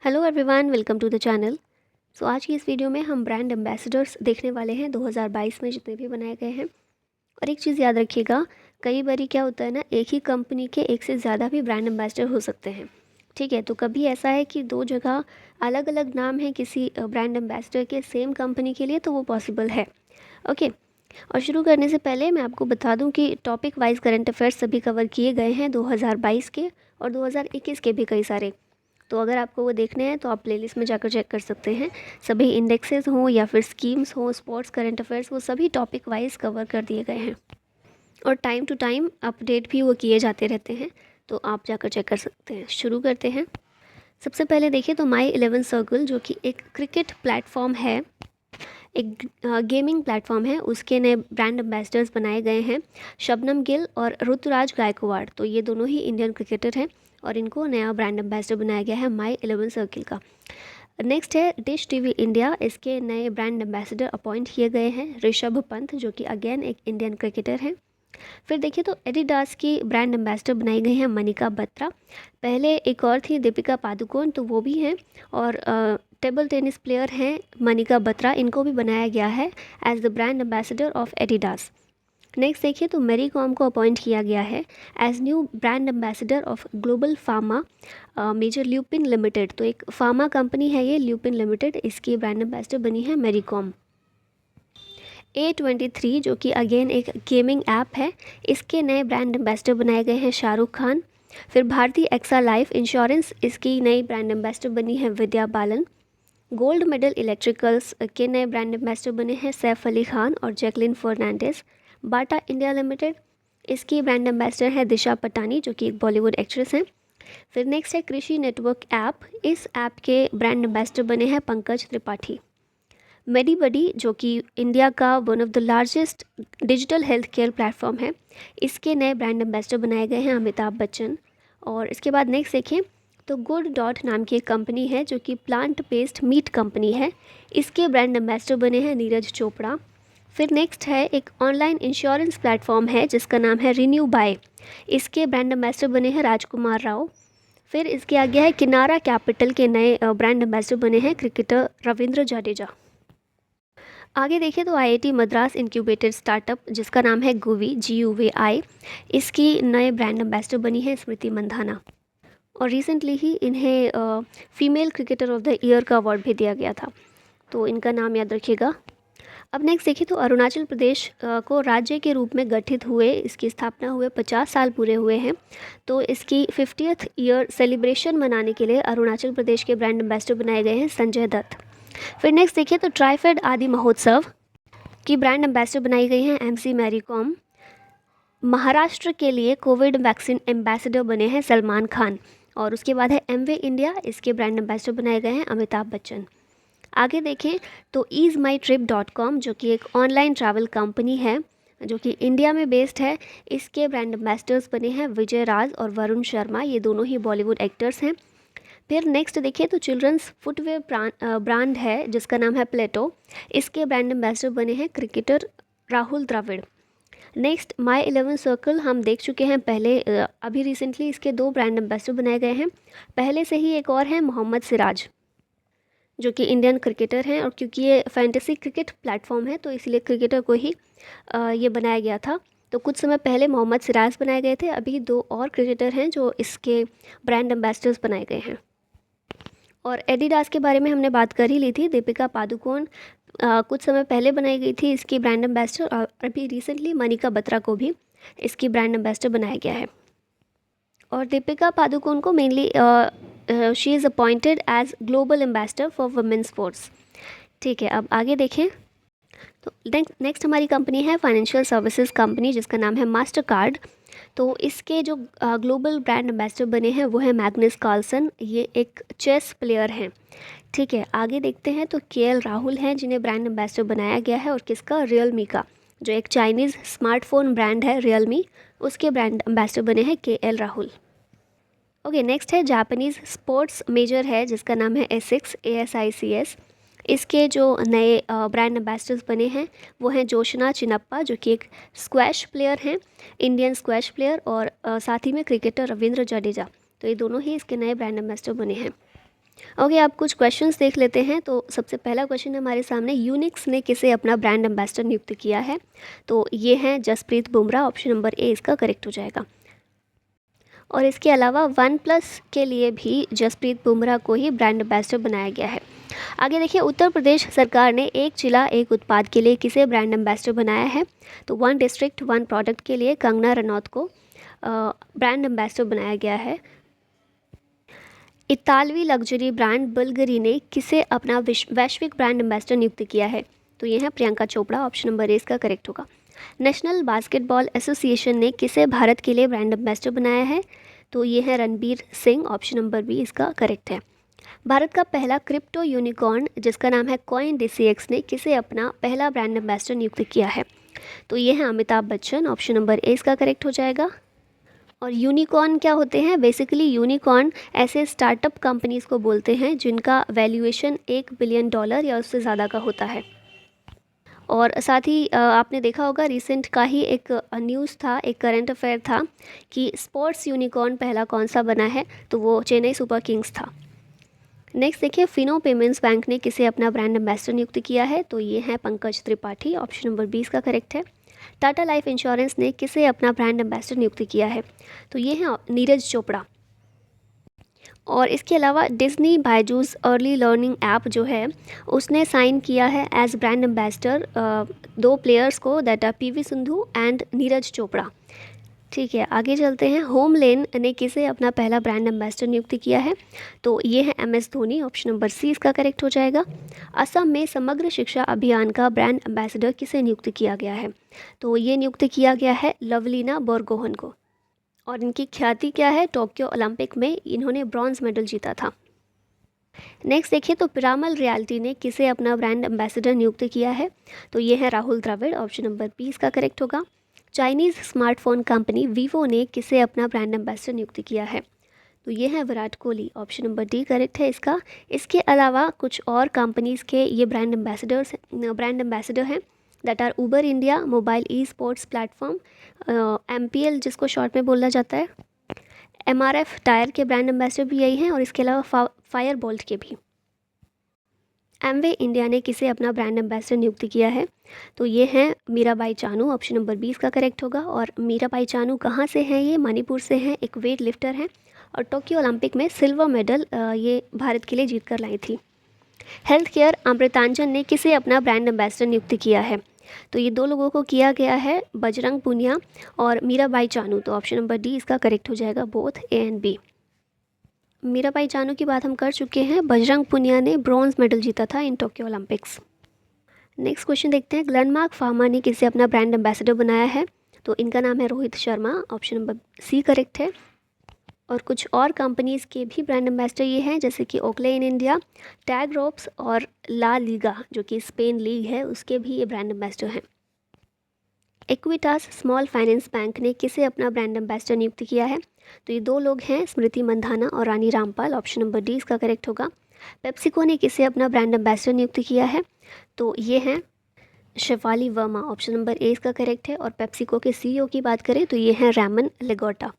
Hello everyone, welcome to the channel. आज की इस वीडियो में हम ब्रांड एम्बेसडर्स देखने वाले हैं 2022 में जितने भी बनाए गए हैं। और एक चीज़ याद रखिएगा, कई बारी क्या होता है ना, एक ही कंपनी के एक से ज़्यादा भी ब्रांड एम्बेसडर हो सकते हैं। ठीक है, तो कभी ऐसा है कि दो जगह अलग अलग नाम है किसी ब्रांड एम्बेसडर के सेम कंपनी के लिए, तो वो पॉसिबल है। ओके। और शुरू करने से पहले मैं आपको बता दूं कि टॉपिक वाइज करंट अफेयर्स सभी कवर किए गए हैं 2022 के और 2021 के भी कई सारे। तो अगर आपको वो देखने हैं तो आप प्लेलिस्ट में जाकर चेक कर सकते हैं। सभी इंडेक्सेस हों या फिर स्कीम्स हों, स्पोर्ट्स, करंट अफेयर्स, वो सभी टॉपिक वाइज कवर कर दिए गए हैं और टाइम टू टाइम अपडेट भी वो किए जाते रहते हैं, तो आप जाकर चेक कर सकते हैं। शुरू करते हैं। सबसे पहले देखिए तो माई 11 सर्कल, जो कि एक क्रिकेट प्लेटफॉर्म है, एक गेमिंग प्लेटफॉर्म है, उसके नए ब्रांड एम्बेसडर्स बनाए गए हैं शबनम गिल और ऋतुराज गायकवाड़। तो ये दोनों ही इंडियन क्रिकेटर हैं और इनको नया ब्रांड एम्बेसडर बनाया गया है माई 11 सर्किल का। नेक्स्ट है डिश टीवी इंडिया, इसके नए ब्रांड एम्बेसडर अपॉइंट किए गए हैं ऋषभ पंत, जो कि अगेन एक इंडियन क्रिकेटर हैं। फिर देखिए तो एडिडास की ब्रांड एम्बेसडर बनाई गई हैं मनिका बत्रा। पहले एक और थी दीपिका पादुकोण, तो वो भी हैं। और टेबल टेनिस प्लेयर हैं मनिका बत्रा, इनको भी बनाया गया है as the brand ambassador of Adidas. Next देखिए तो मैरी कॉम को अपॉइंट किया गया है as new brand ambassador of global pharma major Lupin limited. तो एक फार्मा कंपनी है ये ल्यूपिन लिमिटेड, इसकी ब्रांड एम्बेसडर बनी है मैरी कॉम। A23, जो कि अगेन एक गेमिंग ऐप है, इसके नए ब्रांड एम्बेसडर बनाए गए हैं शाहरुख खान। फिर भारतीय एक्सा लाइफ इंश्योरेंस, इसकी नई ब्रांड एम्बेसडर बनी है Vidya Balan. Gold medal electricals के नए ब्रांड एम्बेसडर बने हैं सैफ अली खान और Jacqueline Fernandez. Bata India limited, इसकी ब्रांड एम्बेसडर है दिशा पटानी, जो कि एक बॉलीवुड एक्ट्रेस हैं। फिर नेक्स्ट है कृषि नेटवर्क ऐप, इस ऐप के ब्रांड एम्बेसडर बने हैं पंकज त्रिपाठी। मेडीबडी, जो कि इंडिया का one of the largest digital health care platform है, इसके नए ब्रांड एम्बेसडर बनाए गए हैं अमिताभ बच्चन। और इसके बाद नेक्स्ट देखें तो गुड डॉट नाम की एक कंपनी है, जो कि प्लांट बेस्ड मीट कंपनी है, इसके ब्रांड एम्बेसडर बने हैं नीरज चोपड़ा। फिर नेक्स्ट है एक ऑनलाइन इंश्योरेंस प्लेटफॉर्म है जिसका नाम है रिन्यू बाय, इसके ब्रांड एम्बेसडर बने हैं राजकुमार राव। फिर इसके आगे है किनारा कैपिटल के नए ब्रांड एम्बेसडर बने हैं क्रिकेटर रविंद्र जडेजा। आगे देखिए तो आईआईटी मद्रास इंक्यूबेटेड स्टार्टअप, जिसका नाम है गुवी GUVI, इसकी नए ब्रांड एम्बेसडर बनी है स्मृति मंधाना। और रिसेंटली ही इन्हें female cricketer of the year का अवार्ड भी दिया गया था, तो इनका नाम याद रखिएगा। अब नेक्स्ट देखिए तो अरुणाचल प्रदेश को राज्य के रूप में गठित हुए, इसकी स्थापना हुए 50 साल पूरे हुए हैं, तो इसकी 50th ईयर सेलिब्रेशन मनाने के लिए अरुणाचल प्रदेश के ब्रांड एम्बेसडर बनाए गए हैं संजय दत्त। फिर नेक्स्ट देखिए तो ट्राइफेड आदि महोत्सव की ब्रांड एम्बेसडर बनाई गई हैं MC मैरी कॉम। महाराष्ट्र के लिए कोविड वैक्सीन एम्बेसडर बने हैं सलमान खान। और उसके बाद है एमवे इंडिया, इसके ब्रांड एम्बेसडर बनाए गए हैं अमिताभ बच्चन। आगे देखें तो easemytrip.com, जो कि एक ऑनलाइन ट्रैवल कंपनी है जो कि इंडिया में बेस्ड है, इसके ब्रांड एम्बेसडर्स बने हैं विजय राज और वरुण शर्मा, ये दोनों ही बॉलीवुड एक्टर्स हैं। फिर नेक्स्ट देखिए तो चिल्ड्रंस फुटवेयर ब्रांड है जिसका नाम है प्लेटो, इसके ब्रांड एम्बेसडर बने हैं cricketer Rahul Dravid. Next my 11 circle हम देख चुके हैं पहले, अभी रिसेंटली इसके 2 ब्रांड एम्बेसडर बनाए गए हैं। पहले से ही एक और है मोहम्मद सिराज, जो कि इंडियन क्रिकेटर हैं, और क्योंकि ये फैंटेसी क्रिकेट प्लेटफॉर्म है तो इसलिए क्रिकेटर को ही ये बनाया गया था। तो कुछ समय पहले मोहम्मद सिराज बनाए गए थे, अभी 2 और क्रिकेटर हैं जो इसके ब्रांड एम्बेसडर्स बनाए गए हैं। और एडिडास के बारे में हमने बात कर ही ली थी, दीपिका पादुकोण कुछ समय पहले बनाई गई थी इसकी ब्रांड एम्बेसडर, और अभी रिसेंटली मनिका बत्रा को भी इसकी ब्रांड एम्बेसडर बनाया गया है। और दीपिका पादुकोण को mainly she is appointed as global ambassador for women's sports. ठीक है, अब आगे देखें तो नेक्स्ट हमारी कंपनी है फाइनेंशियल सर्विसेज कंपनी, जिसका नाम है मास्टर कार्ड। तो इसके जो ग्लोबल ब्रांड एम्बेसडर बने हैं वो है मैग्नस कार्लसन, ये एक चेस प्लेयर हैं। ठीक है, आगे देखते हैं तो KL राहुल हैं जिन्हें ब्रांड एम्बेसडर बनाया गया है, और किसका, रियलमी का, जो एक चाइनीज़ स्मार्टफोन ब्रांड है रियलमी, उसके ब्रांड एम्बेसडर बने हैं KL राहुल। ओके, नेक्स्ट है जापानीज़ स्पोर्ट्स मेजर है जिसका नाम है ASICS, इसके जो नए ब्रांड एम्बेसडर्स बने हैं वो हैं जोशना चिनप्पा, जो कि एक स्क्वैश प्लेयर हैं, इंडियन स्क्वैश प्लेयर, और साथ ही में क्रिकेटर रविंद्र जडेजा। तो ये दोनों ही इसके नए ब्रांड एम्बेसडर बने हैं। ओके, आप कुछ क्वेश्चंस देख लेते हैं। तो सबसे पहला क्वेश्चन हमारे सामने, यूनिक्स ने किसे अपना ब्रांड एम्बेसडर नियुक्त किया है? तो ये हैं Jasprit Bumrah, option number A इसका करेक्ट हो जाएगा। और इसके अलावा वन प्लस के लिए भी जसप्रीत बुमराह को ही ब्रांड एम्बेसडर बनाया गया है। आगे देखिए, उत्तर प्रदेश सरकार ने एक जिला एक उत्पाद के लिए किसे ब्रांड एम्बेसडर बनाया है? तो वन डिस्ट्रिक्ट वन प्रोडक्ट के लिए कंगना रनौत को ब्रांड एम्बेसडर बनाया गया है। इतालवी लग्जरी ब्रांड बुल्गारी ने किसे अपना वैश्विक ब्रांड एम्बेसडर नियुक्त किया है? तो ये है Priyanka Chopra, option number A इसका करेक्ट होगा। नेशनल बास्केटबॉल एसोसिएशन ने किसे भारत के लिए ब्रांड एम्बेसडर बनाया है? तो ये है Ranbir Singh, option number B इसका करेक्ट है। भारत का पहला क्रिप्टो यूनिकॉर्न जिसका नाम है कॉइन DCX ने किसे अपना पहला ब्रांड एम्बेसडर नियुक्त किया है? तो ये है Amitabh Bachchan, option number A इसका करेक्ट हो जाएगा। और यूनिकॉर्न क्या होते हैं? बेसिकली यूनिकॉर्न ऐसे स्टार्टअप कंपनीज़ को बोलते हैं जिनका वैल्यूएशन $1 बिलियन या उससे ज़्यादा का होता है। और साथ ही आपने देखा होगा रिसेंट का ही एक न्यूज़ था, एक करंट अफेयर था कि स्पोर्ट्स यूनिकॉर्न पहला कौन सा बना है? तो वो चेन्नई सुपर किंग्स था। नेक्स्ट देखिए, फिनो पेमेंट्स बैंक ने किसे अपना ब्रांड एम्बेसडर नियुक्त किया है? तो ये है पंकज त्रिपाठी, ऑप्शन नंबर 20 का करेक्ट है। टाटा लाइफ इंश्योरेंस ने किसे अपना ब्रांड एम्बेसडर नियुक्त किया है? तो ये है नीरज चोपड़ा। और इसके अलावा Disney Byju's early learning app जो है उसने साइन किया है एज ब्रांड एम्बेसडर दो प्लेयर्स को, that are PV Sindhu and Neeraj Chopra. ठीक है, आगे चलते हैं। होम लेन ने किसे अपना पहला ब्रांड एम्बेसडर नियुक्त किया है? तो ये है MS Dhoni, option number C इसका करेक्ट हो जाएगा। असम में समग्र शिक्षा अभियान का ब्रांड एम्बेसडर किसे नियुक्त किया गया है? तो ये नियुक्त किया गया है लवलीना बोरगोहन को। और इनकी ख्याति क्या है? टोक्यो ओलंपिक में इन्होंने ब्रॉन्ज मेडल जीता था। नेक्स्ट देखिए, तो पिरामल रियल्टी ने किसे अपना ब्रांड एम्बेसडर नियुक्त किया है? तो ये है Rahul Dravid, option number B इसका करेक्ट होगा। चाइनीज़ स्मार्टफोन कंपनी वीवो ने किसे अपना ब्रांड एम्बेसडर नियुक्त किया है? तो ये है Virat Kohli, option number D correct है इसका। इसके अलावा कुछ और कंपनीज़ के ये ब्रांड एम्बेसडर हैं, that are Uber India, mobile e sports platform, MPL जिसको शॉर्ट में बोला जाता है, MRF टायर के ब्रांड एम्बेसडर भी यही हैं, और इसके अलावा फायर बोल्ट के भी। एमवे इंडिया ने किसे अपना ब्रांड एम्बेसडर नियुक्त किया है? तो ये हैं मीराबाई चानू, ऑप्शन नंबर 20 का करेक्ट होगा। और मीराबाई चानू कहाँ से हैं? ये मणिपुर से हैं, एक वेट लिफ्टर हैं और टोक्यो ओलंपिक में सिल्वर मेडल ये भारत के लिए जीत कर लाई थी। हेल्थ केयर अमृतांजन ने किसे अपना ब्रांड एम्बेसडर नियुक्त किया है? तो ये दो लोगों को किया गया है, बजरंग पुनिया और मीराबाई चानू। तो ऑप्शन नंबर डी इसका करेक्ट हो जाएगा, both A and B। Mirabai Chanu की बात हम कर चुके हैं। बजरंग पुनिया ने ब्रॉन्ज मेडल जीता था in Tokyo Olympics. Next question देखते हैं, ग्लेनमार्क फार्मा ने किसे अपना ब्रांड एम्बेसडर बनाया है? तो इनका नाम है Rohit Sharma, option number C correct है। और कुछ और कंपनीज़ के भी ब्रांड एम्बेसडर ये हैं, जैसे कि ओक्ले इन इंडिया, टैग रोप्स और ला लीगा जो कि स्पेन लीग है, उसके भी ये ब्रांड एम्बेसडर हैं। इक्विटास स्मॉल फाइनेंस बैंक ने किसे अपना ब्रांड एम्बेसडर नियुक्त किया है? तो ये दो लोग हैं, स्मृति मंधाना और Rani Rampal, option number D इसका करेक्ट होगा। पेप्सिको ने किसे अपना ब्रांड एम्बेसडर नियुक्त किया है? तो ये हैं Shafali Verma, option number A इसका करेक्ट है। और पेप्सिको के CEO की बात करें तो ये हैं रैमन लेगोटा।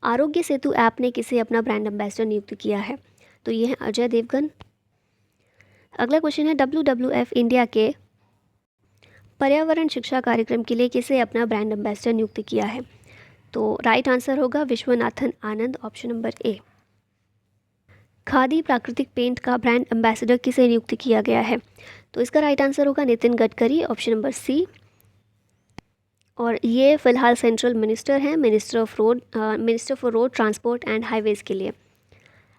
आरोग्य सेतु ऐप ने किसे अपना ब्रांड एम्बेसडर नियुक्त किया है? तो ये है अजय देवगन। अगला क्वेश्चन है, WWF इंडिया के पर्यावरण शिक्षा कार्यक्रम के लिए किसे अपना ब्रांड एम्बेसडर नियुक्त किया है? तो राइट आंसर होगा विश्वनाथन आनंद, ऑप्शन नंबर ए। खादी प्राकृतिक पेंट का ब्रांड एम्बेसडर किसे नियुक्त किया गया है? तो इसका राइट आंसर होगा Nitin Gadkari, option number C. और ये फ़िलहाल सेंट्रल मिनिस्टर हैं, minister for road transport and highways के लिए।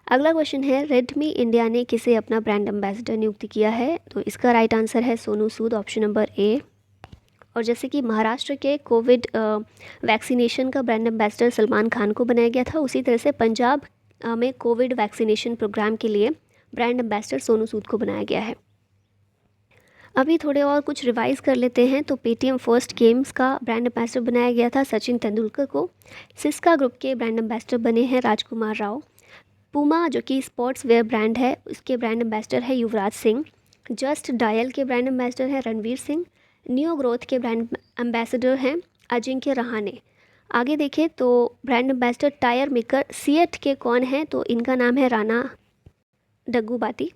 अगला क्वेश्चन है, रेडमी इंडिया ने किसे अपना ब्रांड एम्बेसडर नियुक्त किया है? तो इसका राइट आंसर है सोनू सूद, ऑप्शन नंबर ए। और जैसे कि महाराष्ट्र के कोविड वैक्सीनेशन का ब्रांड एम्बेसडर सलमान खान को बनाया गया था, उसी तरह से पंजाब में कोविड वैक्सीनेशन प्रोग्राम के लिए ब्रांड एम्बेसडर सोनू सूद को बनाया गया है। अभी थोड़े और कुछ रिवाइज कर लेते हैं। तो पेटीएम फर्स्ट गेम्स का ब्रांड एम्बेसडर बनाया गया था सचिन तेंदुलकर को। सिस्का ग्रुप के ब्रांड एम्बेसडर बने हैं राजकुमार राव। पूमा जो कि स्पोर्ट्स वेयर ब्रांड है, उसके ब्रांड एम्बेसडर है युवराज सिंह। जस्ट डायल के ब्रांड एम्बेसडर हैं रणवीर सिंह। न्यू ग्रोथ के ब्रांड एम्बेसडर हैं अजिंक्य रहाणे। आगे देखें तो brand ambassador tyre maker CEAT के कौन हैं, तो इनका नाम है राणा डग्गूबाती।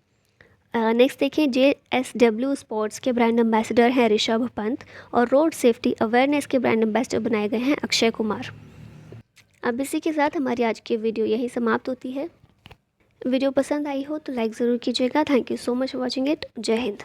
नेक्स्ट देखें JSW स्पोर्ट्स के ब्रांड एम्बेसडर हैं ऋषभ पंत, और रोड सेफ्टी अवेयरनेस के ब्रांड एम्बेसडर बनाए गए हैं अक्षय कुमार। अब इसी के साथ हमारी आज की वीडियो यहीं समाप्त होती है। वीडियो पसंद आई हो तो लाइक ज़रूर कीजिएगा। Thank you so much for watching it. जय हिंद।